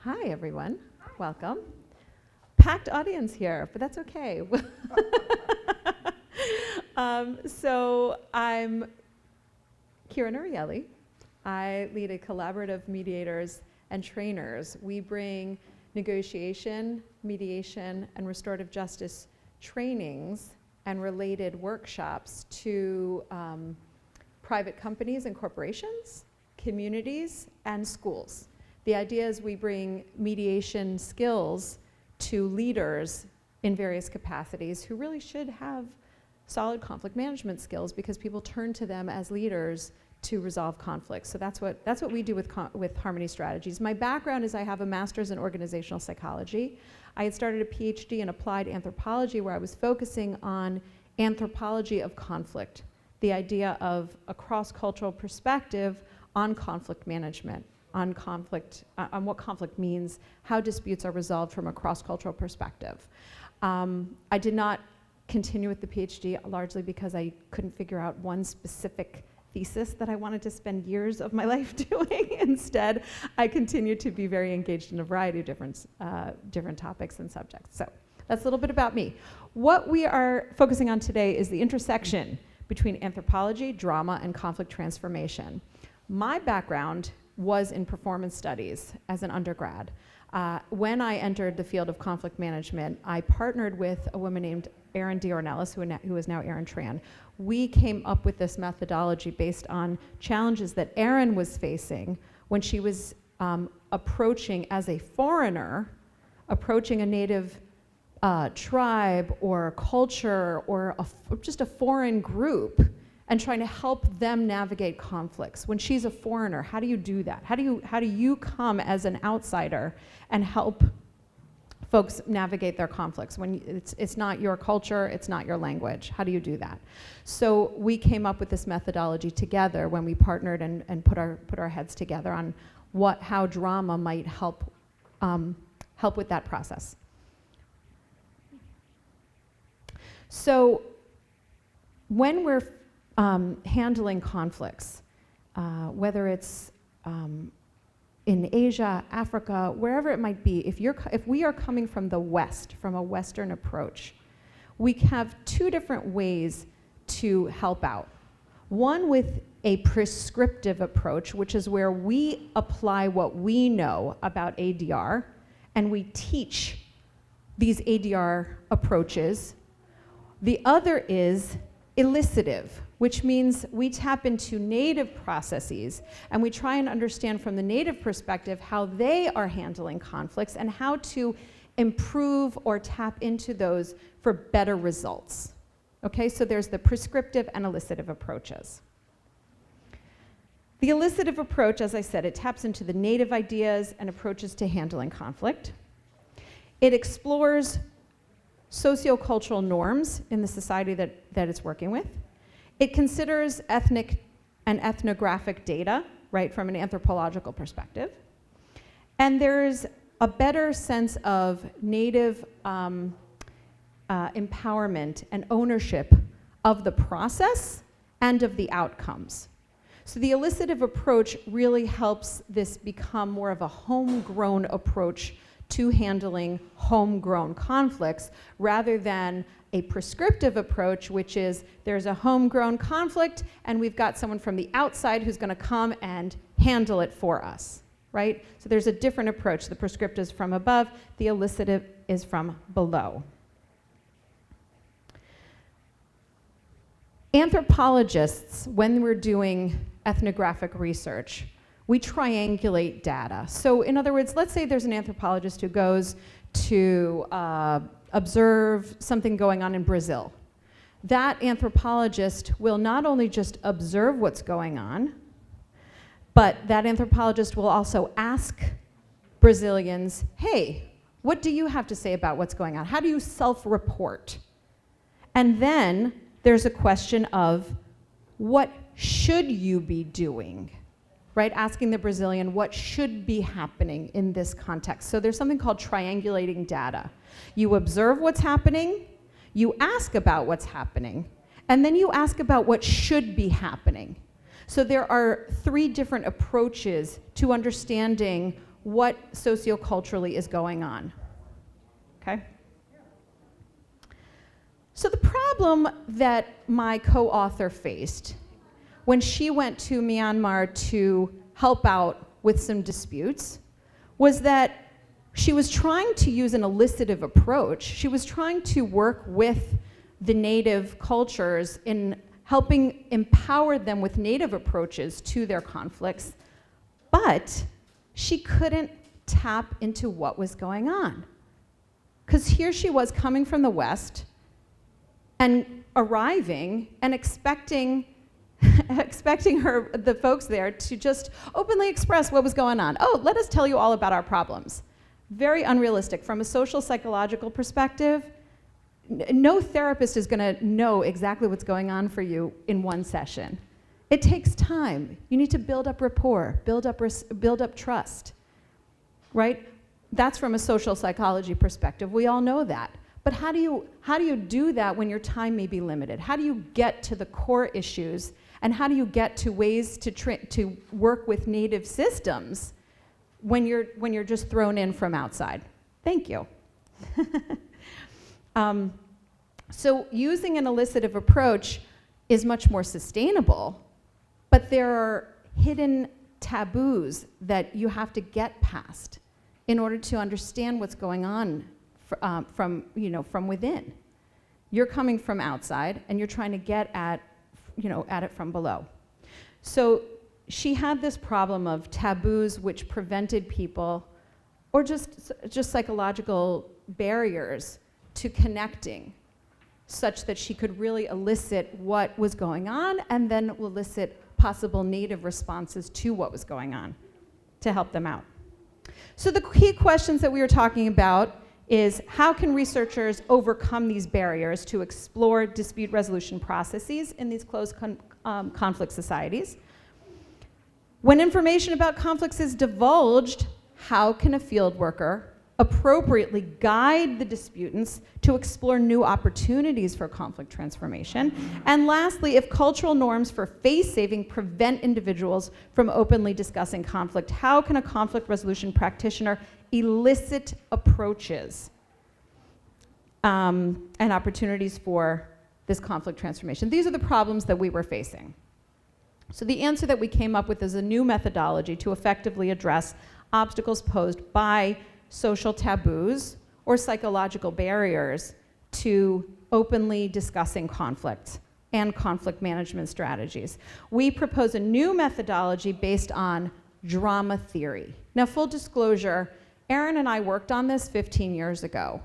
Hi, everyone. Welcome. Packed audience here, but that's okay. So I'm Nurieli. I lead a collaborative mediators and trainers. We bring negotiation, mediation, and restorative justice trainings and related workshops to private companies and corporations, communities, and schools. The idea is we bring mediation skills to leaders in various capacities who really should have solid conflict management skills because people turn to them as leaders to resolve conflicts. So that's what we do with Harmony Strategies. My background is I have a master's in organizational psychology. I had started a PhD in applied anthropology where I was focusing on anthropology of conflict, the idea of a cross-cultural perspective on conflict management, on what conflict means, how disputes are resolved from a cross-cultural perspective. I did not continue with the PhD largely because I couldn't figure out one specific thesis that I wanted to spend years of my life doing. Instead, I continued to be very engaged in a variety of different topics and subjects. So that's a little bit about me. What we are focusing on today is the intersection between anthropology, drama, and conflict transformation. My background was in performance studies as an undergrad. When I entered the field of conflict management, I partnered with a woman named Erin Diornellis, who is now Erin Tran. We came up with this methodology based on challenges that Erin was facing when she was approaching, as a foreigner, approaching a native tribe or culture or just a foreign group and trying to help them navigate conflicts. When she's a foreigner, how do you do that? How do you come as an outsider and help folks navigate their conflicts when it's not your culture, it's not your language? How do you do that? So we came up with this methodology together when we partnered and put our heads together on how drama might help with that process. So when we're handling conflicts, whether it's in Asia, Africa, wherever it might be, if we are coming from the West, from a Western approach, we have two different ways to help out. One with a prescriptive approach, which is where we apply what we know about ADR, and we teach these ADR approaches. The other is elicitive, which means we tap into native processes and we try and understand from the native perspective how they are handling conflicts and how to improve or tap into those for better results. Okay, so there's the prescriptive and elicitive approaches. The elicitive approach, as I said, it taps into the native ideas and approaches to handling conflict. It explores sociocultural norms in the society that it's working with. It considers ethnic and ethnographic data, right, from an anthropological perspective. And there's a better sense of native empowerment and ownership of the process and of the outcomes. So the elicitive approach really helps this become more of a homegrown approach to handling homegrown conflicts rather than a prescriptive approach, which is there's a homegrown conflict and we've got someone from the outside who's going to come and handle it for us, right? So there's a different approach. The prescriptive is from above, the elicitive is from below. Anthropologists, when we're doing ethnographic research, we triangulate data. So in other words, let's say there's an anthropologist who goes to observe something going on in Brazil. That anthropologist will not only just observe what's going on, but that anthropologist will also ask Brazilians, hey, what do you have to say about what's going on? How do you self-report? And then there's a question of what should you be doing? Right, asking the Brazilian what should be happening in this context. So there's something called triangulating data. You observe what's happening, you ask about what's happening, and then you ask about what should be happening. So there are three different approaches to understanding what socioculturally is going on. Okay? So the problem that my co-author faced when she went to Myanmar to help out with some disputes was that she was trying to use an elicitive approach. She was trying to work with the native cultures in helping empower them with native approaches to their conflicts, but she couldn't tap into what was going on. Because here she was coming from the West and arriving and expecting the folks there to just openly express what was going on. Oh, let us tell you all about our problems. Very unrealistic. From a social psychological perspective, no therapist is going to know exactly what's going on for you in one session. It takes time. You need to build up rapport, build up trust, right? That's from a social psychology perspective. We all know that. But how do you do that when your time may be limited? How do you get to the core issues, and how do you get to ways to work with native systems when you're just thrown in from outside? Thank you. So using an elicitive approach is much more sustainable, but there are hidden taboos that you have to get past in order to understand what's going on from within. You're coming from outside and you're trying to get at it from below. So she had this problem of taboos which prevented people, or just psychological barriers to connecting, such that she could really elicit what was going on and then elicit possible native responses to what was going on to help them out. So the key questions that we were talking about is, how can researchers overcome these barriers to explore dispute resolution processes in these closed conflict societies? When information about conflicts is divulged, how can a field worker appropriately guide the disputants to explore new opportunities for conflict transformation? And lastly, if cultural norms for face-saving prevent individuals from openly discussing conflict, how can a conflict resolution practitioner elicit approaches and opportunities for this conflict transformation? These are the problems that we were facing. So the answer that we came up with is a new methodology to effectively address obstacles posed by social taboos or psychological barriers to openly discussing conflict and conflict management strategies. We propose a new methodology based on drama theory. Now, full disclosure, Erin and I worked on this 15 years ago.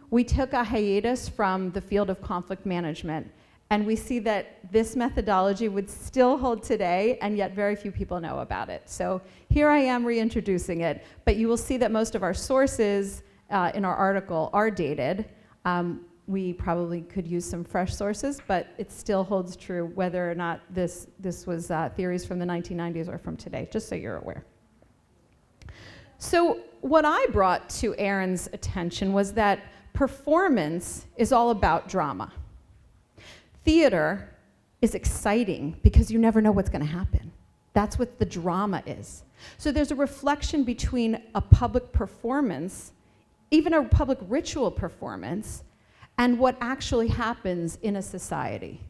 We took a hiatus from the field of conflict management, and we see that this methodology would still hold today, and yet very few people know about it. So here I am reintroducing it, but you will see that most of our sources in our article are dated. We probably could use some fresh sources, but it still holds true whether or not this was theories from the 1990s or from today, just so you're aware. So what I brought to Erin's attention was that performance is all about drama. Theater is exciting because you never know what's going to happen. That's what the drama is. So there's a reflection between a public performance, even a public ritual performance, and what actually happens in a society.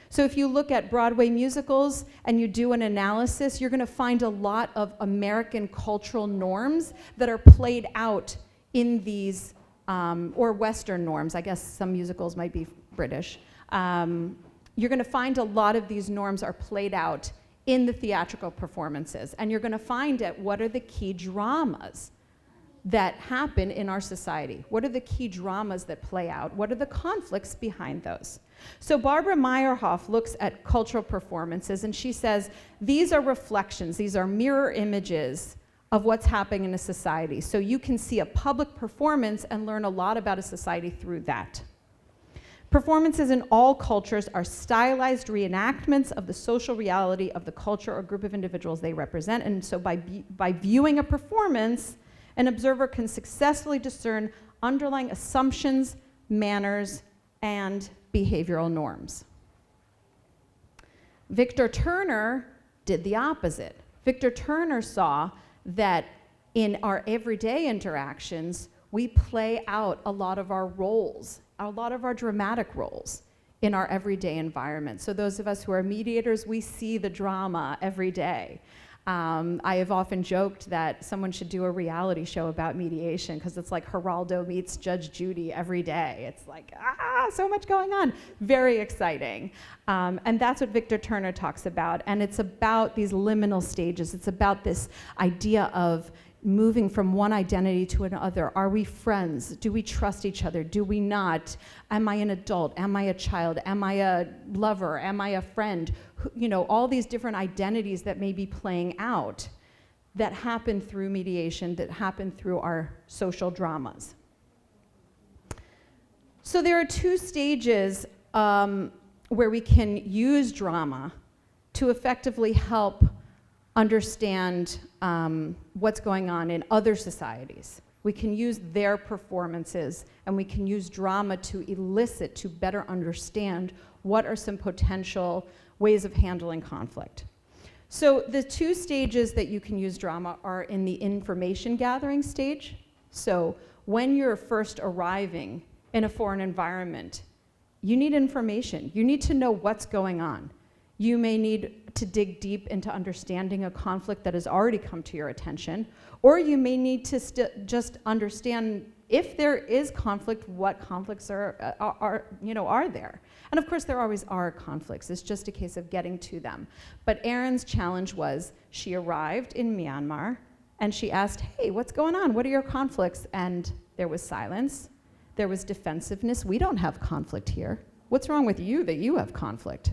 So if you look at Broadway musicals and you do an analysis, you're going to find a lot of American cultural norms that are played out in these, or Western norms. I guess some musicals might be British. You're going to find a lot of these norms are played out in the theatrical performances. And you're going to find out what are the key dramas that happen in our society. What are the key dramas that play out? What are the conflicts behind those? So Barbara Meyerhoff looks at cultural performances, and she says, these are reflections, these are mirror images of what's happening in a society. So you can see a public performance and learn a lot about a society through that. Performances in all cultures are stylized reenactments of the social reality of the culture or group of individuals they represent. And so by viewing a performance, an observer can successfully discern underlying assumptions, manners, and behavioral norms. Victor Turner did the opposite. Victor Turner saw that in our everyday interactions, we play out a lot of our roles, a lot of our dramatic roles in our everyday environment. So those of us who are mediators, we see the drama every day. I have often joked that someone should do a reality show about mediation, because it's like Geraldo meets Judge Judy every day. It's like, so much going on. Very exciting. And that's what Victor Turner talks about. And it's about these liminal stages. It's about this idea of moving from one identity to another. Are we friends? Do we trust each other? Do we not? Am I an adult? Am I a child? Am I a lover? Am I a friend? You know, all these different identities that may be playing out that happen through mediation, that happen through our social dramas. So there are two stages where we can use drama to effectively help understand what's going on in other societies. We can use their performances, and we can use drama to elicit, to better understand what are some potential ways of handling conflict. So the two stages that you can use drama are in the information gathering stage. So when you're first arriving in a foreign environment, you need information. You need to know what's going on. You may need to dig deep into understanding a conflict that has already come to your attention, or you may need to just understand, if there is conflict, what conflicts are there. And of course, there always are conflicts. It's just a case of getting to them. But Erin's challenge was, she arrived in Myanmar, and she asked, hey, what's going on? What are your conflicts? And there was silence. There was defensiveness. We don't have conflict here. What's wrong with you that you have conflict?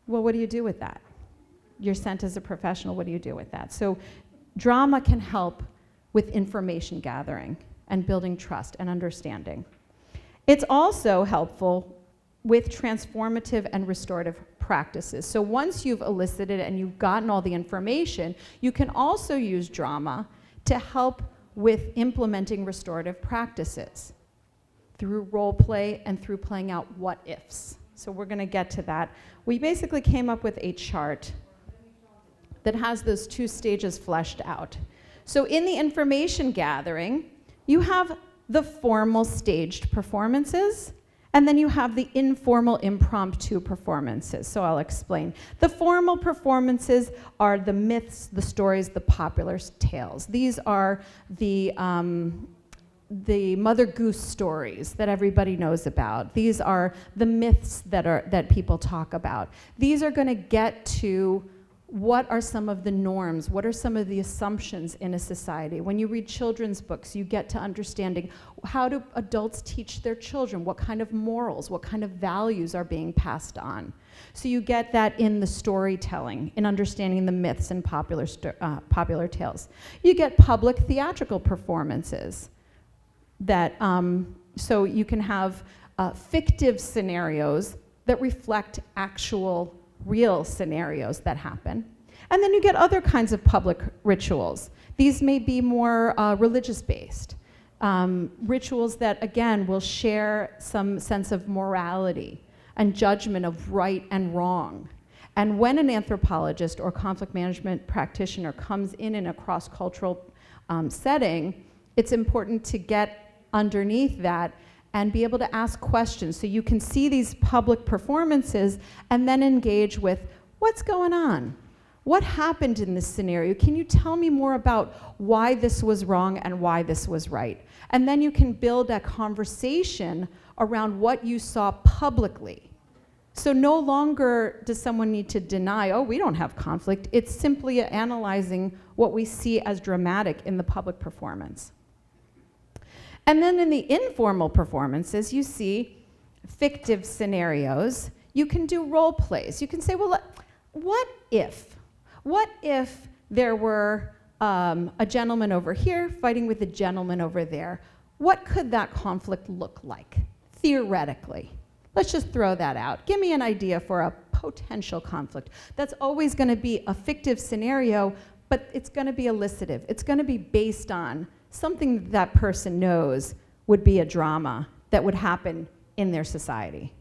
Well, what do you do with that? You're sent as a professional. What do you do with that? So drama can help with information gathering and building trust and understanding. It's also helpful with transformative and restorative practices. So once you've elicited and you've gotten all the information, you can also use drama to help with implementing restorative practices through role play and through playing out what ifs. So we're going to get to that. We basically came up with a chart that has those two stages fleshed out. So in the information gathering, you have the formal staged performances, and then you have the informal impromptu performances. So I'll explain. The formal performances are the myths, the stories, the popular tales. These are the Mother Goose stories that everybody knows about. These are the myths that people talk about. These are going to get to what are some of the norms, what are some of the assumptions in a society. When you read children's books, you get to understanding, how do adults teach their children? What kind of morals, what kind of values are being passed on? So you get that in the storytelling, in understanding the myths and popular tales. You get public theatrical performances. That, so you can have fictive scenarios that reflect actual, real scenarios that happen. And then you get other kinds of public rituals. These may be more religious-based. Rituals that, again, will share some sense of morality and judgment of right and wrong. And when an anthropologist or conflict management practitioner comes in a cross-cultural setting, it's important to get underneath that and be able to ask questions, so you can see these public performances and then engage with, what's going on? What happened in this scenario? Can you tell me more about why this was wrong and why this was right? And then you can build a conversation around what you saw publicly. So no longer does someone need to deny, oh, we don't have conflict. It's simply analyzing what we see as dramatic in the public performance. And then in the informal performances, you see fictive scenarios. You can do role plays. You can say, well, what if? What if there were a gentleman over here fighting with a gentleman over there? What could that conflict look like, theoretically? Let's just throw that out. Give me an idea for a potential conflict. That's always going to be a fictive scenario, but it's going to be elicitive. It's going to be based on something that person knows would be a drama that would happen in their society.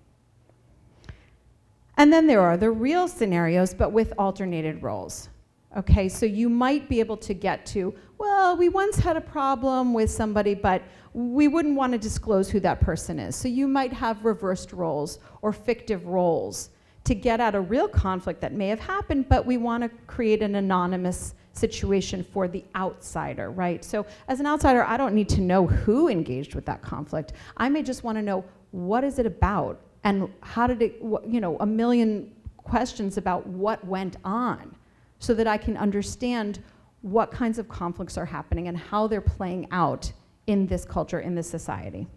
And then there are the real scenarios, but with alternated roles. Okay, so you might be able to get to, well, we once had a problem with somebody, but we wouldn't want to disclose who that person is. So you might have reversed roles or fictive roles to get at a real conflict that may have happened, but we want to create an anonymous situation for the outsider, right? So as an outsider, I don't need to know who engaged with that conflict. I may just want to know, what is it about? And how did it, a million questions about what went on, so that I can understand what kinds of conflicts are happening and how they're playing out in this culture, in this society.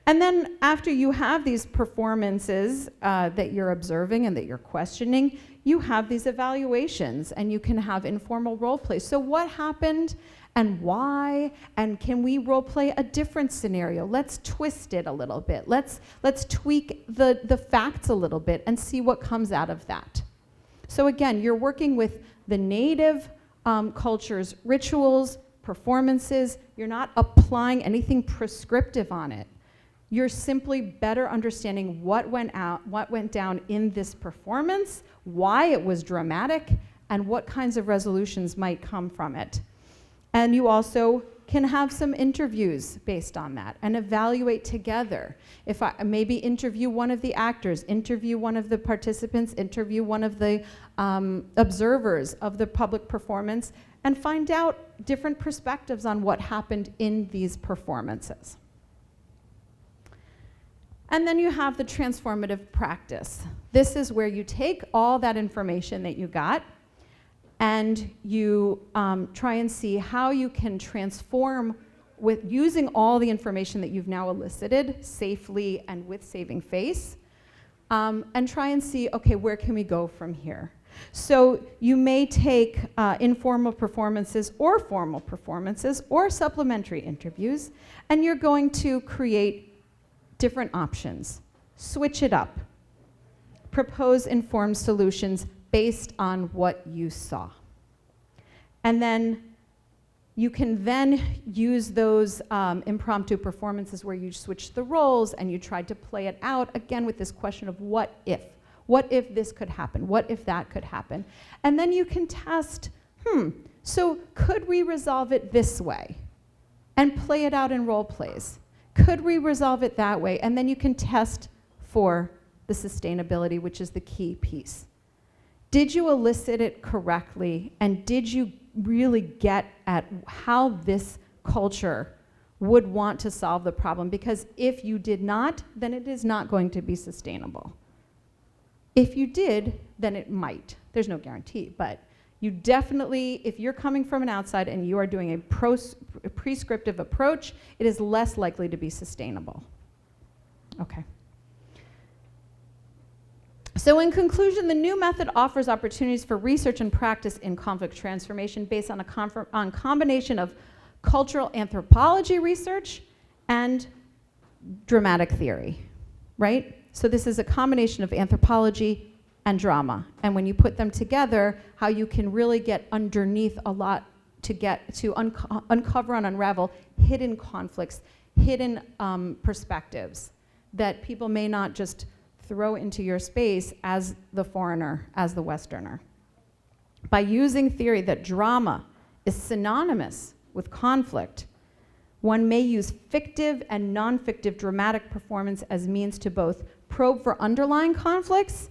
And then after you have these performances that you're observing and that you're questioning, you have these evaluations, and you can have informal role play. So what happened and why, and can we role play a different scenario? Let's twist it a little bit. Let's tweak the facts a little bit and see what comes out of that. So again, you're working with the native culture's rituals, performances. You're not applying anything prescriptive on it. You're simply better understanding what went down in this performance, why it was dramatic, and what kinds of resolutions might come from it. And you also can have some interviews based on that and evaluate together. If I maybe interview one of the actors, interview one of the participants, interview one of the observers of the public performance, and find out different perspectives on what happened in these performances. And then you have the transformative practice. This is where you take all that information that you got, and you try and see how you can transform with using all the information that you've now elicited safely and with saving face, and try and see, okay, where can we go from here? So you may take informal performances or formal performances or supplementary interviews, and you're going to create different options. Switch it up. Propose informed solutions based on what you saw. And then you can then use those impromptu performances where you switch the roles and you tried to play it out, again with this question of what if? What if this could happen? What if that could happen? And then you can test, so could we resolve it this way? And play it out in role plays. Could we resolve it that way? And then you can test for the sustainability, which is the key piece. Did you elicit it correctly? And did you really get at how this culture would want to solve the problem? Because if you did not, then it is not going to be sustainable. If you did, then it might. There's no guarantee, but you definitely, if you're coming from an outside and you are doing a prescriptive approach, it is less likely to be sustainable. Okay. So in conclusion, the new method offers opportunities for research and practice in conflict transformation based on a combination of cultural anthropology research and dramatic theory, right? So this is a combination of anthropology and drama. And when you put them together, how you can really get underneath a lot to get to uncover and unravel hidden conflicts, hidden perspectives that people may not just throw into your space as the foreigner, as the Westerner. By using theory that drama is synonymous with conflict, one may use fictive and non-fictive dramatic performance as means to both probe for underlying conflicts,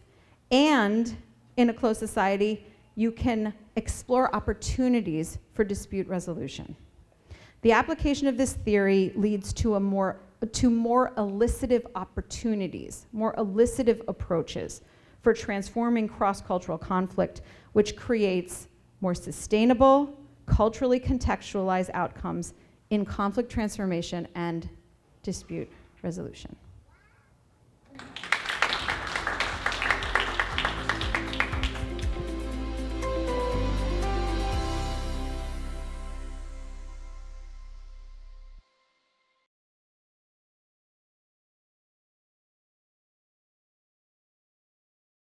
and in a closed society, you can explore opportunities for dispute resolution. The application of this theory leads to more elicitive opportunities, more elicitive approaches for transforming cross-cultural conflict, which creates more sustainable, culturally contextualized outcomes in conflict transformation and dispute resolution.